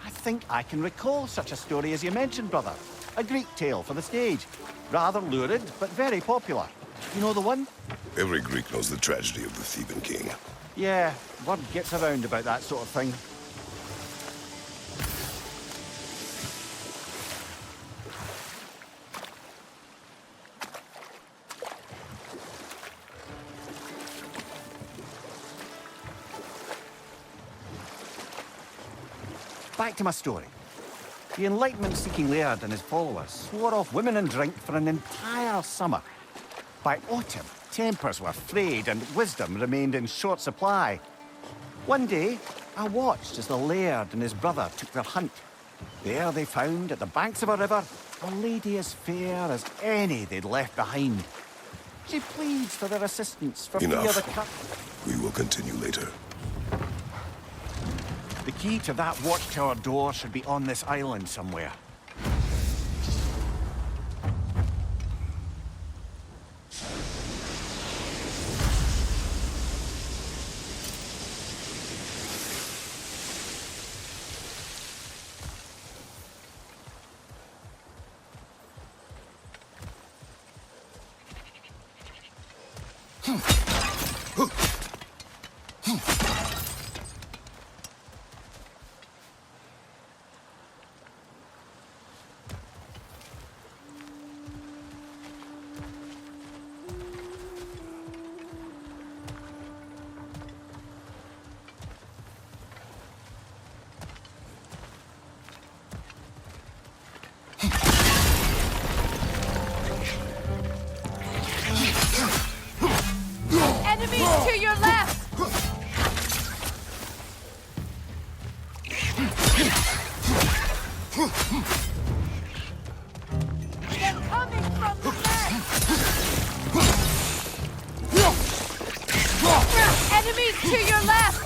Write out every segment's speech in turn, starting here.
I think I can recall such a story as you mentioned, brother. A Greek tale for the stage. Rather lurid, but very popular. You know the one? Every Greek knows the tragedy of the Theban king. Yeah, word gets around about that sort of thing. Back to my story. The Enlightenment-seeking laird and his followers swore off women and drink for an entire summer. By autumn, tempers were frayed and wisdom remained in short supply. One day, I watched as the laird and his brother took their hunt. There they found, at the banks of a river, a lady as fair as any they'd left behind. She pleads for their assistance for fear Enough. the cut. We will continue later. The key to that watchtower door should be on this island somewhere. Enemies to your left! They're coming from the left! Enemies to your left!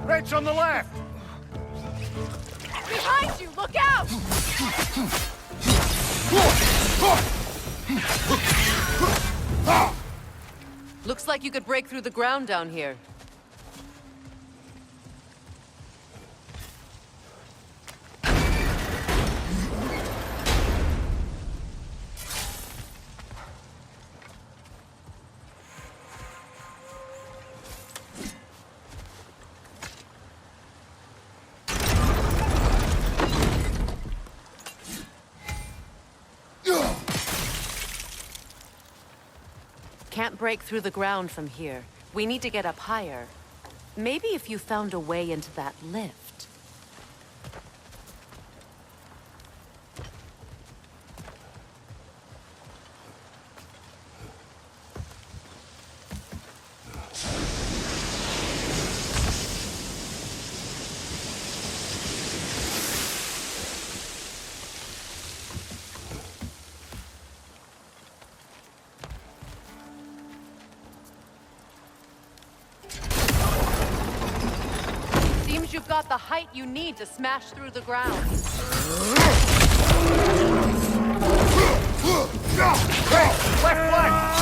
Rich on the left! Behind you! Look out! Looks like you could break through the ground down here. Can't break through the ground from here. We need to get up higher. Maybe if you found a way into that lift. You've got the height you need to smash through the ground. Left flank!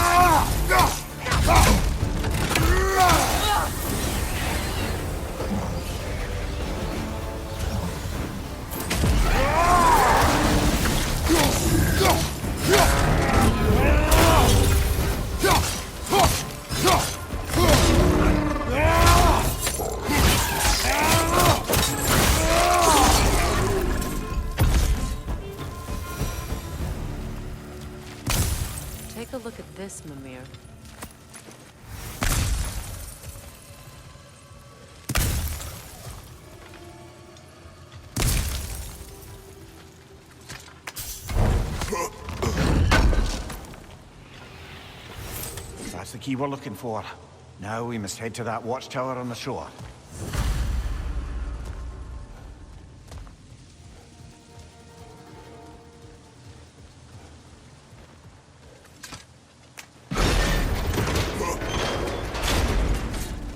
Take a look at this, Mimir. That's the key we're looking for. Now we must head to that watchtower on the shore.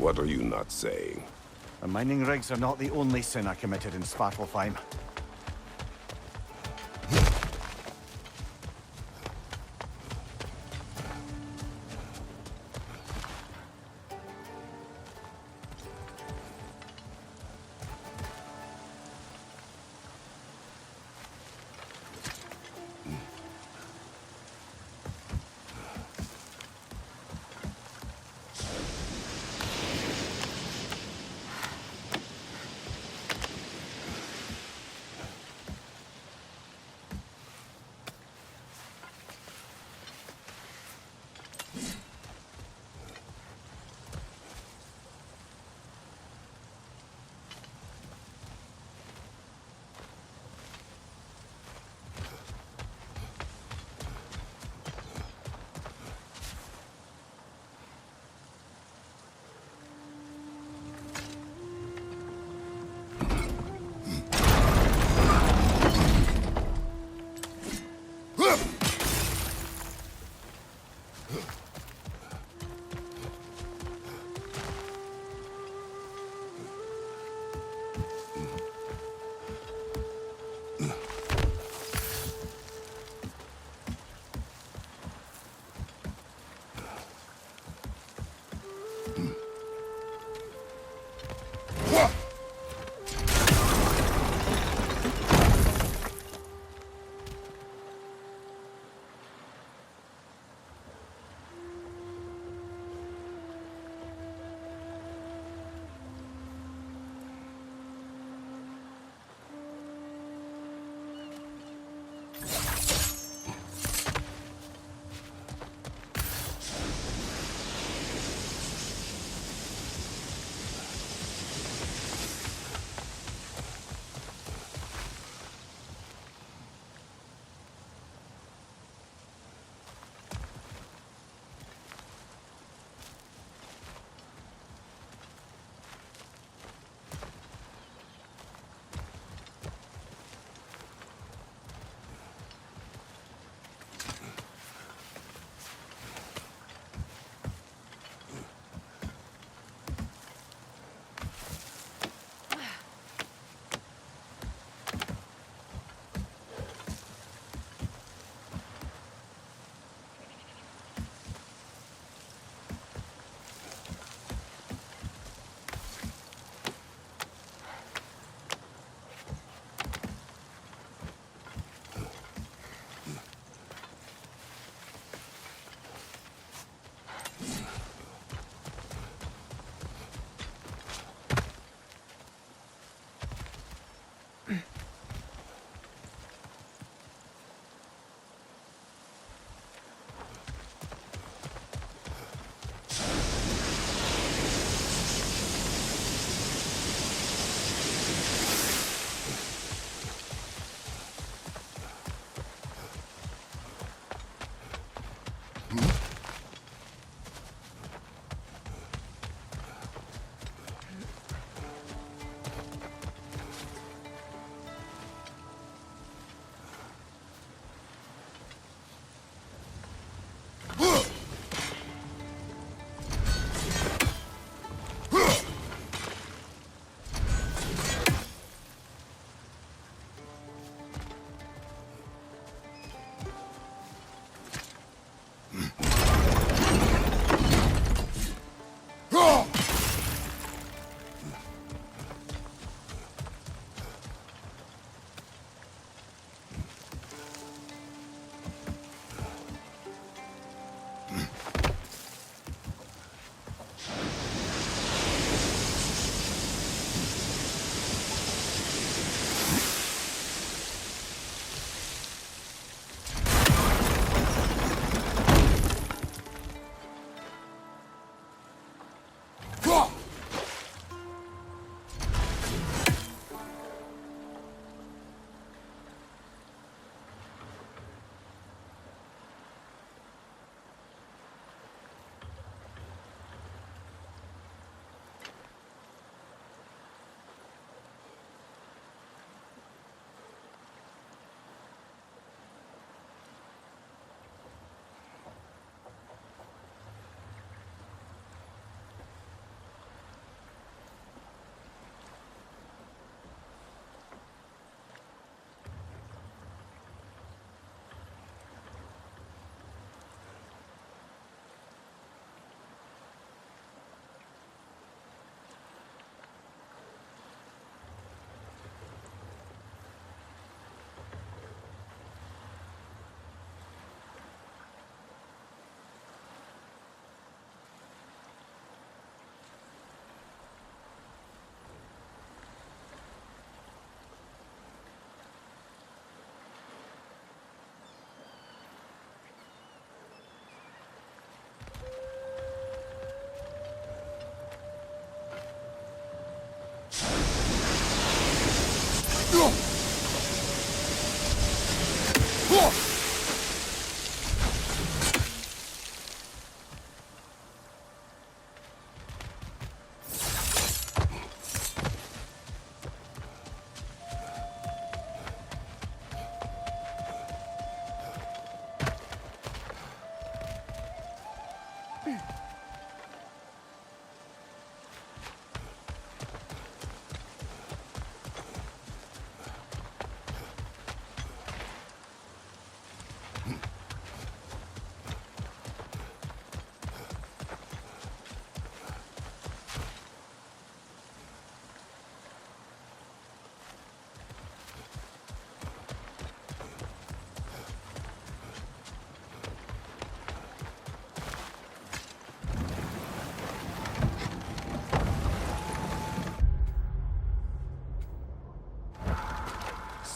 What are you not saying? The mining rigs are not the only sin I committed in Svartalfheim.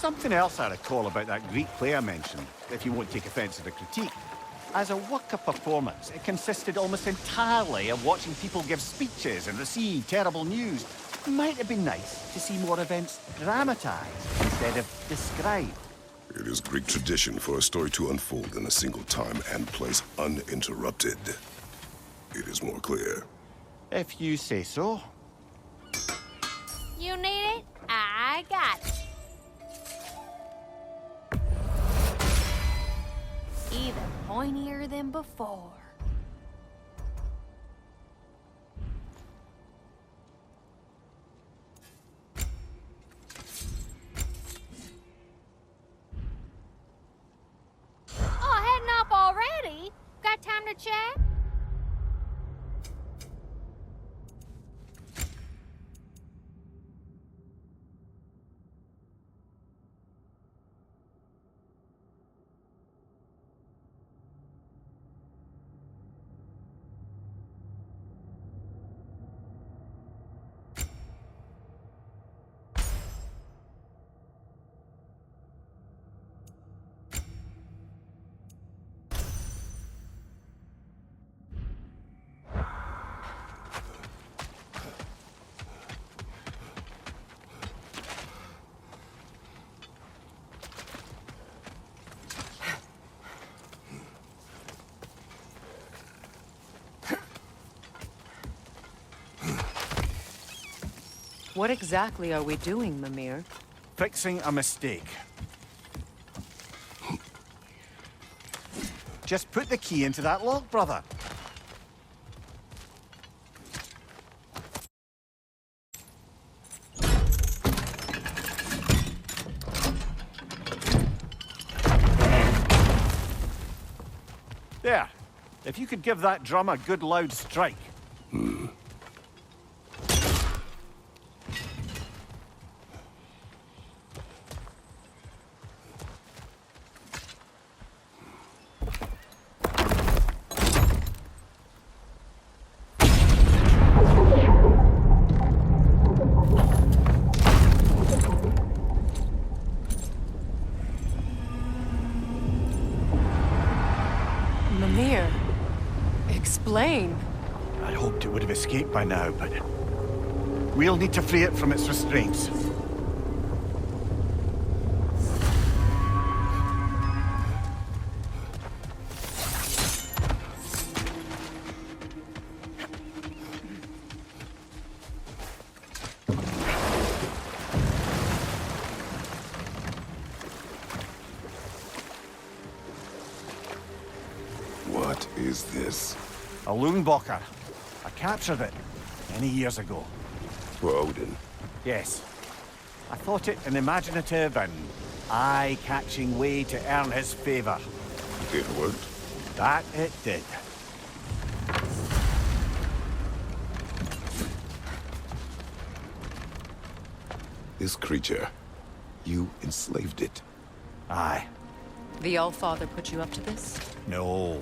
something else I recall about that Greek play I mentioned, if you won't take offence to the critique. As a work of performance, it consisted almost entirely of watching people give speeches and receive terrible news. It might have been nice to see more events dramatised instead of described. It is Greek tradition for a story to unfold in a single time and place uninterrupted. It is more clear. If you say so. You need it? I got it. Even pointier than before. Oh, heading up already? Got time to chat? What exactly are we doing, Mimir? Fixing a mistake. Just put the key into that lock, brother. There. If you could give that drum a good loud strike. Mimir, explain. I hoped it would have escaped by now, but we'll need to free it from its restraints. What is this? A Loonbocker. I captured it many years ago. For Odin. Yes. I thought it an imaginative and eye-catching way to earn his favor. It worked? That it did. This creature, you enslaved it. Aye. The Allfather put you up to this? No.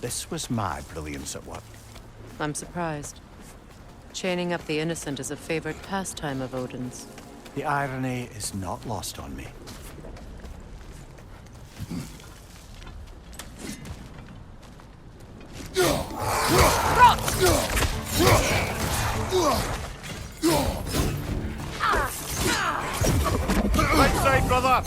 This was my brilliance at work. I'm surprised. Chaining up the innocent is a favorite pastime of Odin's. The irony is not lost on me. Right side, brother!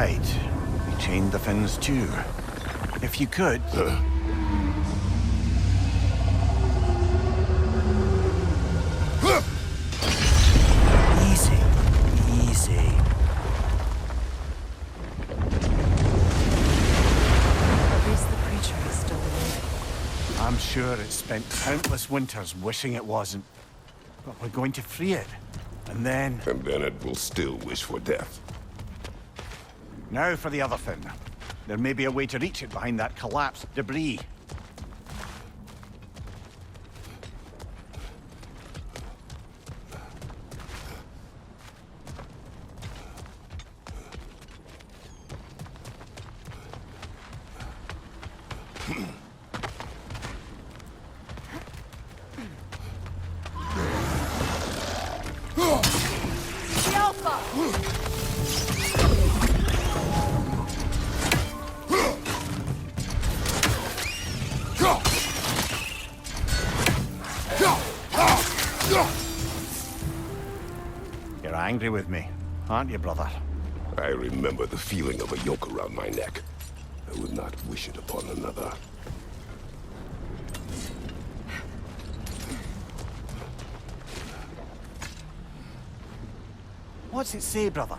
right. You chained the fins too. If you could... Easy. Easy. At least the creature is still alive. I'm sure it spent countless winters wishing it wasn't. But we're going to free it. And then... And then it will still wish for death. Now for the other fin. There may be a way to reach it behind that collapsed debris. You're angry with me, aren't you, brother? I remember the feeling of a yoke around my neck. I would not wish it upon another. What's it say, brother?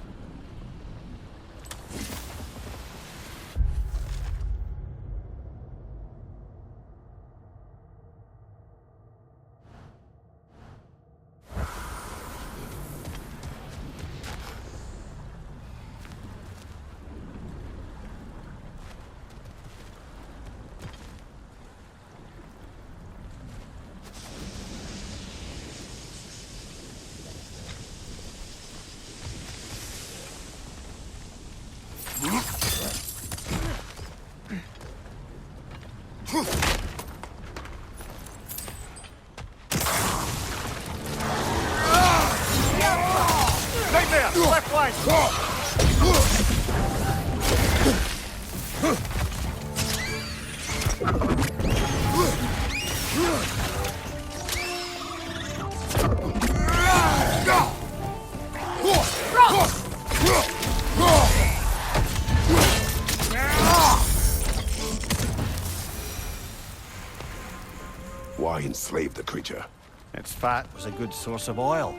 Right there! Left flank! Why enslave the creature? Its fat was a good source of oil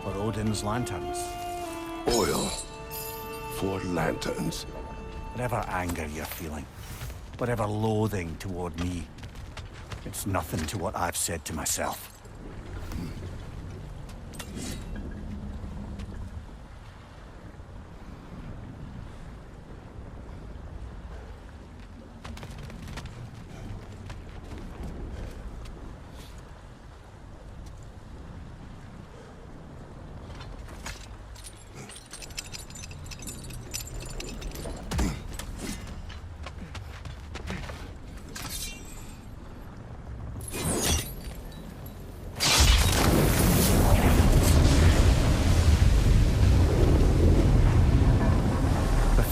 for Odin's lanterns. Oil. For lanterns. Whatever anger you're feeling, whatever loathing toward me, it's nothing to what I've said to myself.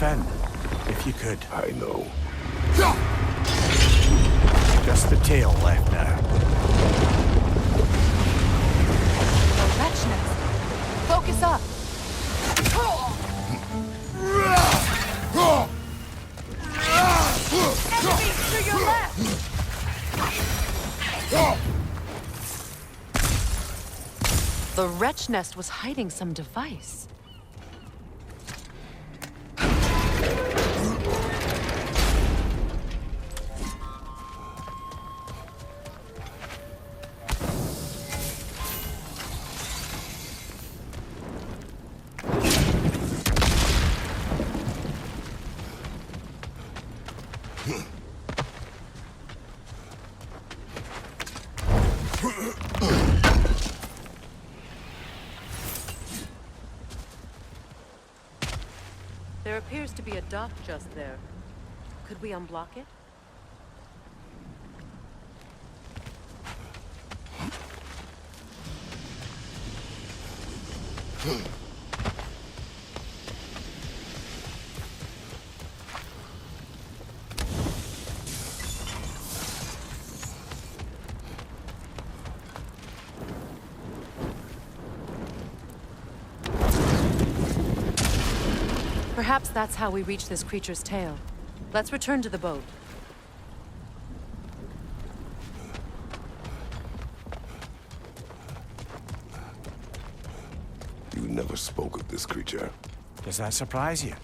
Fen, if you could. I know. Just the tail left now. The wretchness! Focus up! Enemy to your left! The wretch nest was hiding some device. There appears to be a dock just there. Could we unblock it? Perhaps that's how we reach this creature's tail. Let's return to the boat. You never spoke of this creature. Does that surprise you?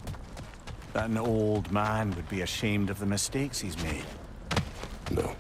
That an old man would be ashamed of the mistakes he's made? No.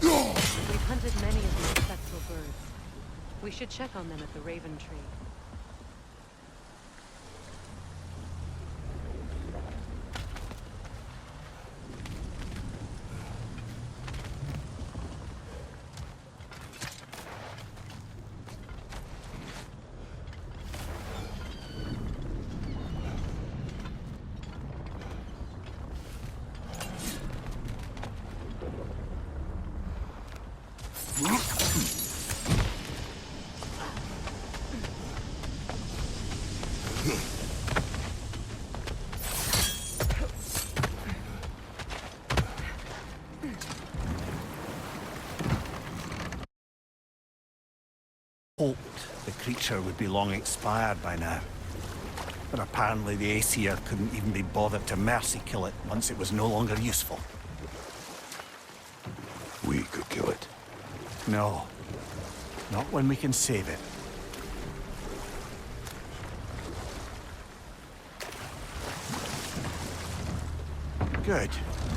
We've hunted many of these spectral birds. We should check on them at the Raven Tree. Hoped the creature would be long expired by now. But apparently the Aesir couldn't even be bothered to mercy kill it once it was no longer useful. We could kill it. No. Not when we can save it. Good.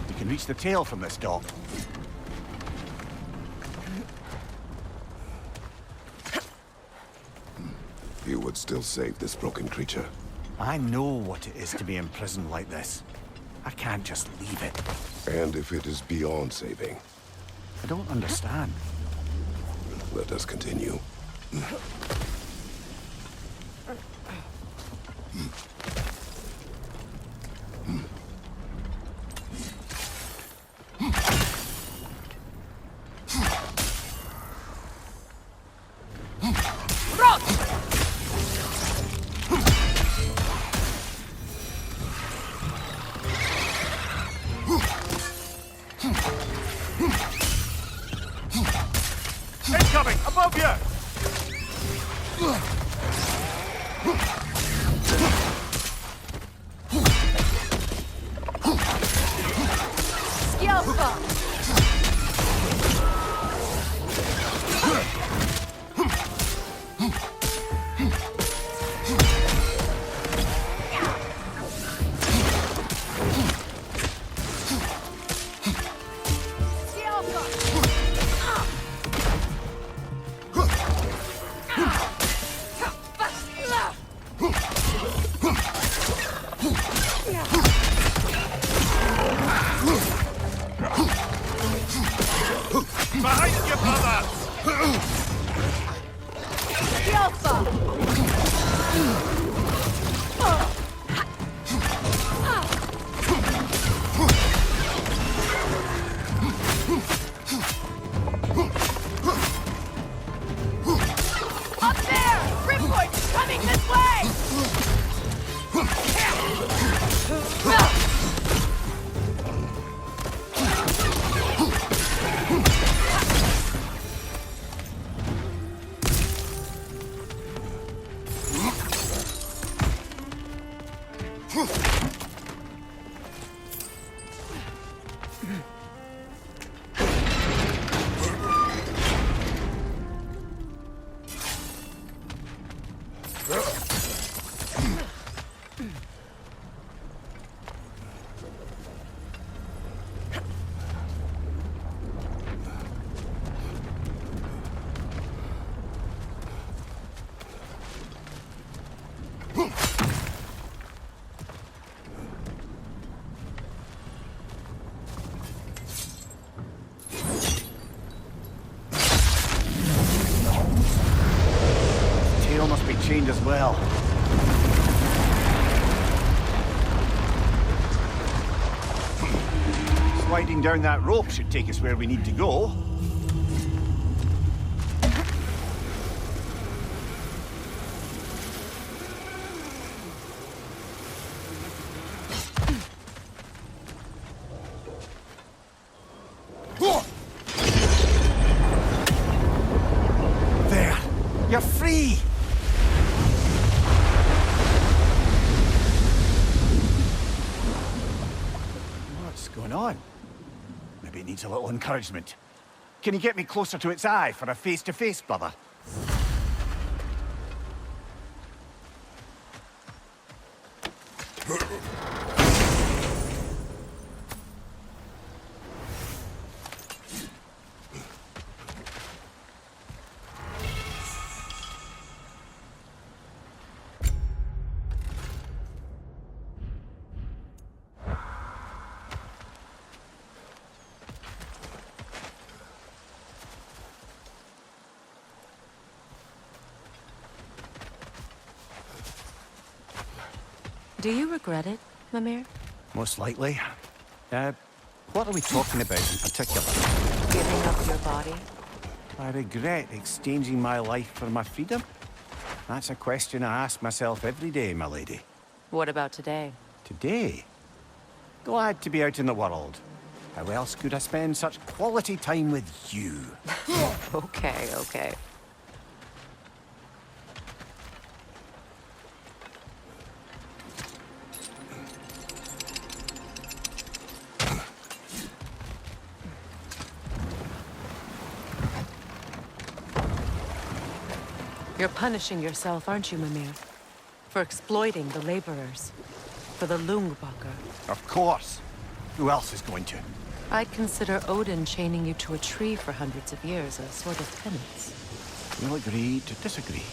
We can reach the tail from this dock. You would still save this broken creature. I know what it is to be imprisoned like this. I can't just leave it. And if it is beyond saving, I don't understand. let us continue. Incoming! Above you! coming this way! Must be chained as well. Sliding down that rope should take us where we need to go. There! You're free! On. Maybe it needs a little encouragement. Can you get me closer to its eye for a face-to-face, brother? Do you regret it, Mimir? Most likely. What are we talking about in particular? Giving up your body? I regret exchanging my life for my freedom? That's a question I ask myself every day, my lady. What about today? Today? Glad to be out in the world. How else could I spend such quality time with you? Okay, okay. You're punishing yourself, aren't you, Mimir? For exploiting the laborers. For the Lungbacher. Of course. Who else is going to? I'd consider Odin chaining you to a tree for hundreds of years a sort of penance. We'll agree to disagree.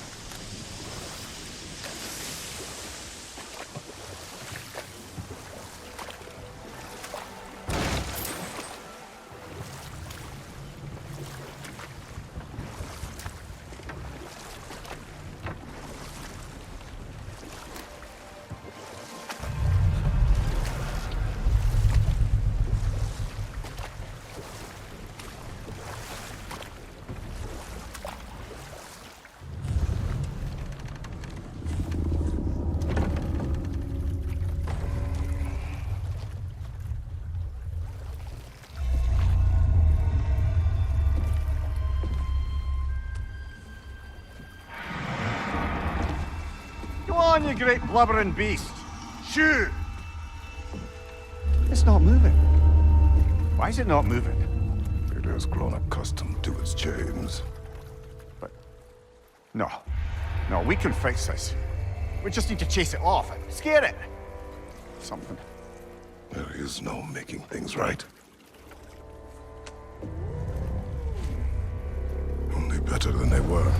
on, you great blubbering beast! Shoo! It's not moving. Why is it not moving? It has grown accustomed to its chains. But... No. No, we can fix this. We just need to chase it off and scare it. Something. There is no making things right. Only better than they were.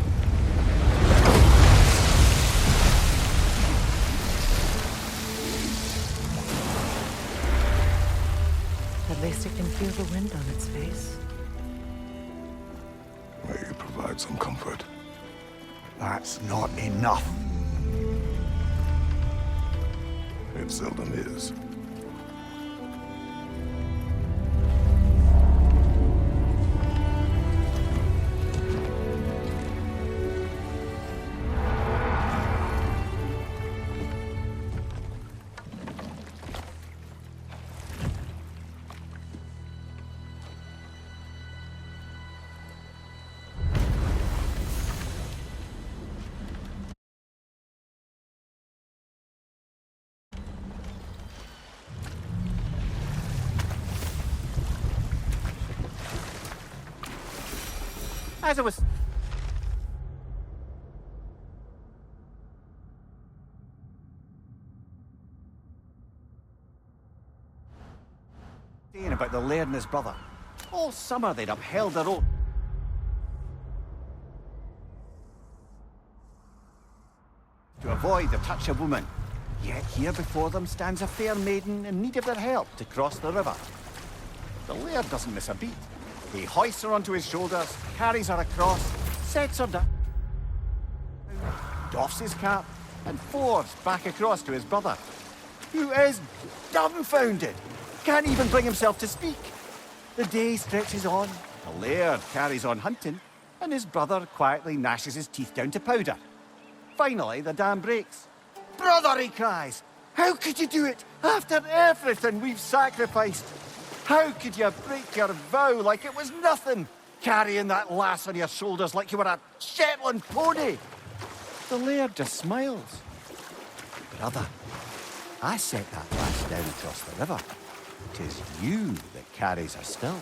At least it can feel the wind on its face. May you provide some comfort. That's not enough. It seldom is. As I was saying about the laird and his brother, all summer they'd upheld their own to avoid the touch of woman. Yet here before them stands a fair maiden in need of their help to cross the river. The laird doesn't miss a beat. He hoists her onto his shoulders, carries her across, sets her down, doffs his cap, and fords back across to his brother, who is dumbfounded, can't even bring himself to speak. The day stretches on, the laird carries on hunting, and his brother quietly gnashes his teeth down to powder. Finally, the dam breaks. "Brother," he cries, "how could you do it after everything we've sacrificed? How could you break your vow like it was nothing, carrying that lass on your shoulders like you were a Shetland pony?" The laird just smiles. "Brother, I set that lass down across the river. 'Tis you that carries her still."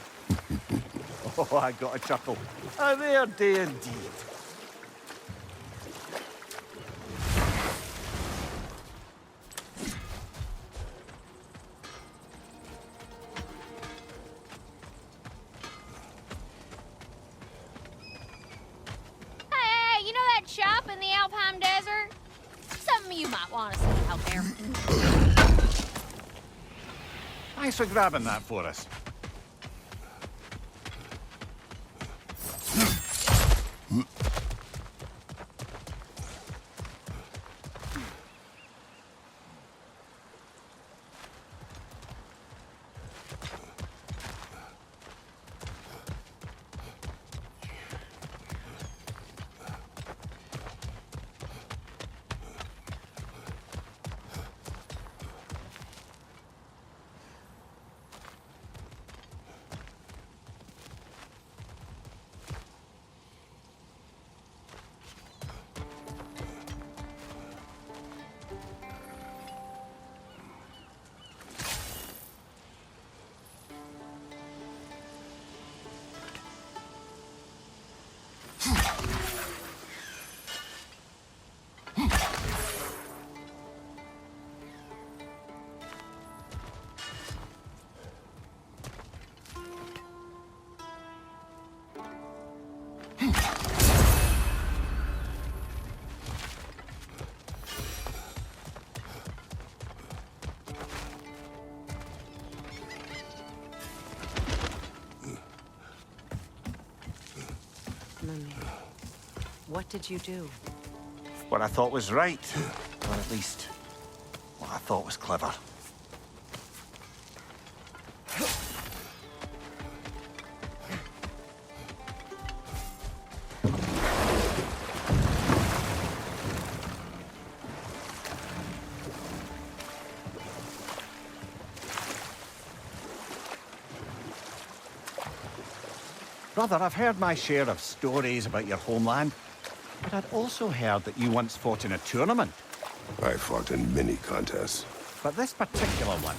Oh, I got a chuckle. A rare day indeed. Hey, you know that shop in the Alpine Desert? Something you might want to see out there. Thanks for grabbing that for us. Mummy, what did you do? What I thought was right, or at least what I thought was clever. Brother, I've heard my share of stories about your homeland, but I'd also heard that you once fought in a tournament. I fought in many contests. But this particular one,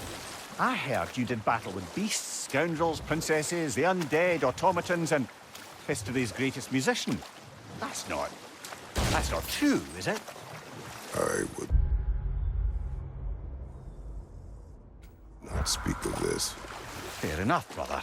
I heard you did battle with beasts, scoundrels, princesses, the undead, automatons, and history's greatest musician. That's not true, is it? I would not speak of this. Fair enough, brother.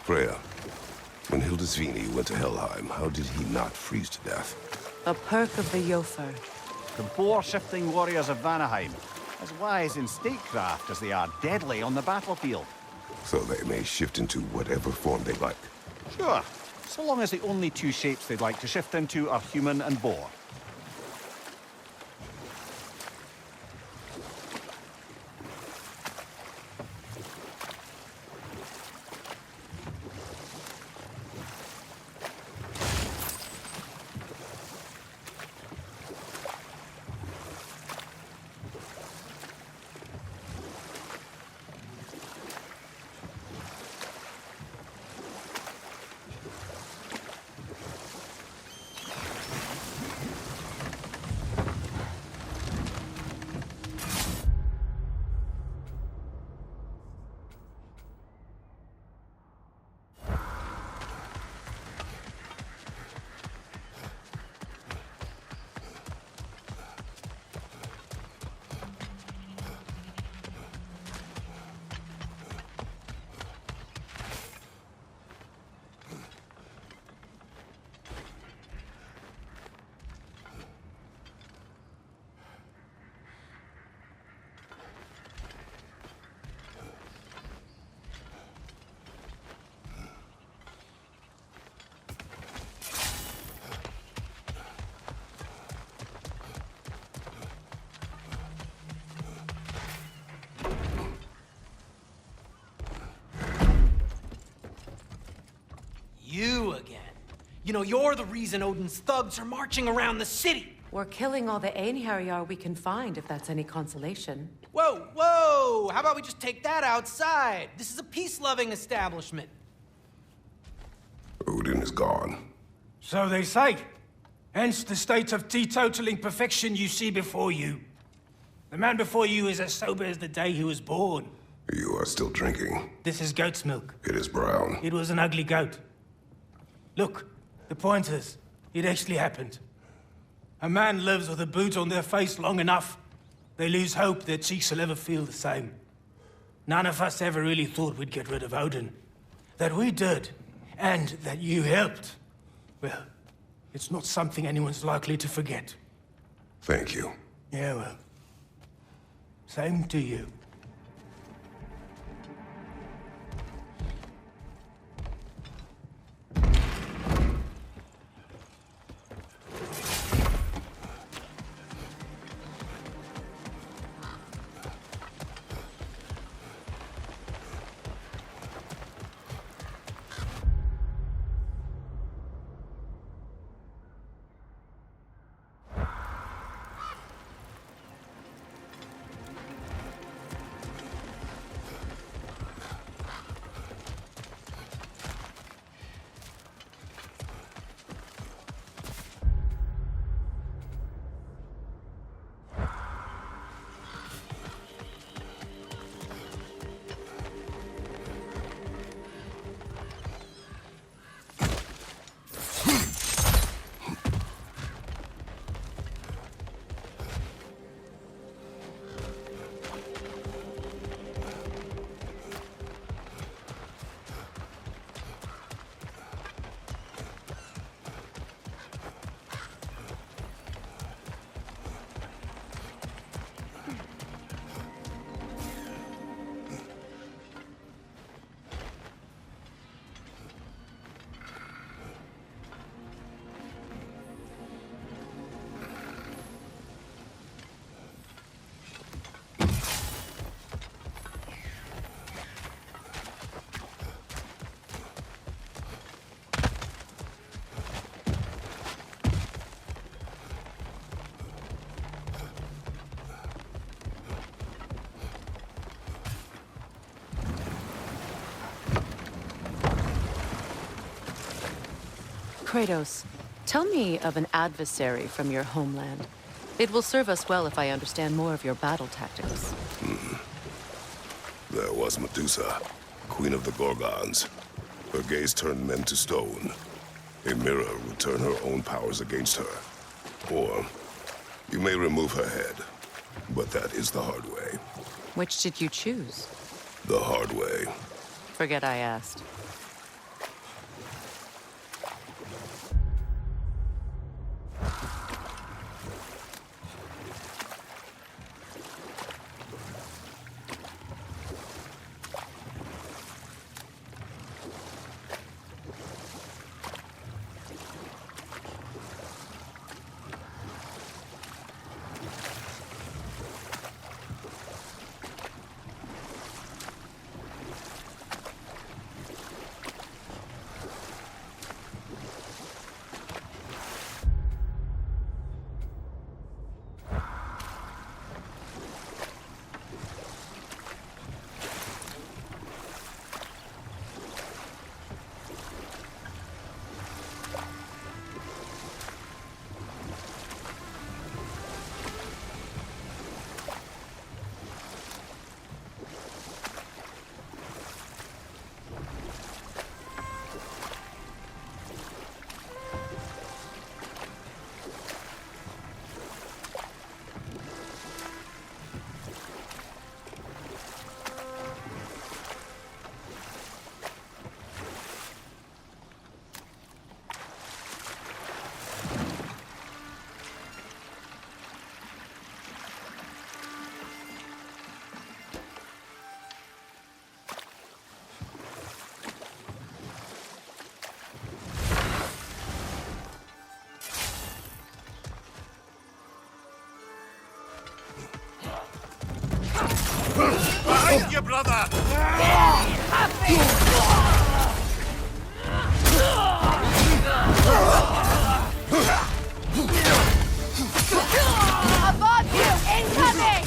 Freya, when Hildisvini went to Helheim, how did he not freeze to death? A perk of the Jofer. The boar-shifting warriors of Vanaheim, as wise in statecraft as they are deadly on the battlefield. So they may shift into whatever form they like. Sure, so long as the only two shapes they'd like to shift into are human and boar. You again. You know, you're the reason Odin's thugs are marching around the city. We're killing all the Einherjar we can find, if that's any consolation. Whoa, whoa! How about we just take that outside? This is a peace-loving establishment. Odin is gone. So they say. Hence the state of teetotaling perfection you see before you. The man before you is as sober as the day he was born. You are still drinking. This is goat's milk. It is brown. It was an ugly goat. Look, the point is, it actually happened. A man lives with a boot on their face long enough, they lose hope their cheeks will ever feel the same. None of us ever really thought we'd get rid of Odin. That we did, and that you helped. Well, it's not something anyone's likely to forget. Thank you. Yeah, well, same to you. Kratos, tell me of an adversary from your homeland. It will serve us well if I understand more of your battle tactics. There was Medusa, queen of the Gorgons. Her gaze turned men to stone. A mirror would turn her own powers against her. Or, you may remove her head, but that is the hard way. Which did you choose? The hard way. Forget I asked. Behind you, brother! Above you! Incoming!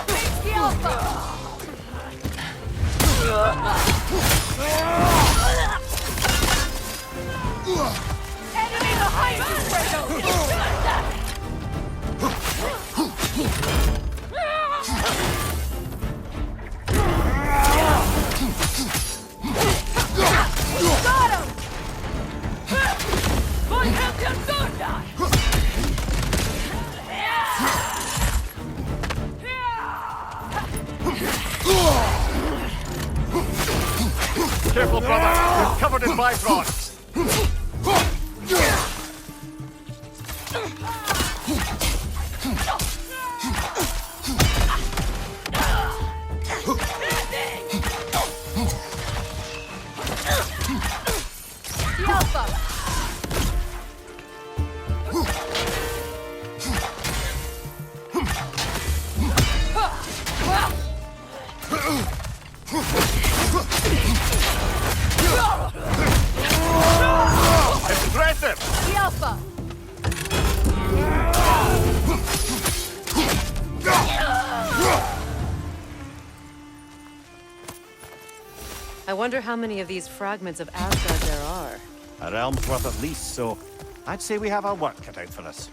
Face the alpha! Enemy behind you, Kratos! Got him! Voll Champion Sonntag! Careful, brother. You're covered in byproducts. The alpha! Impressive! The alpha! I wonder how many of these fragments of Asgard there are. A realm's worth at least, so I'd say we have our work cut out for us.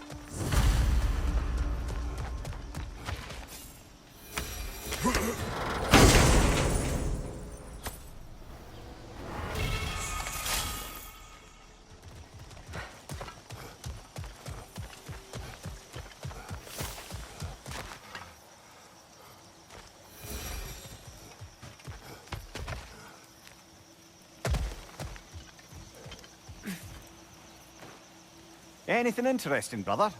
Anything interesting, brother?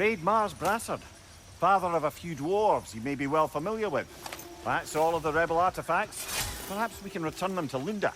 Freyd Mars Brassard, father of a few dwarves you may be well familiar with. That's all of the rebel artifacts. Perhaps we can return them to Lunda.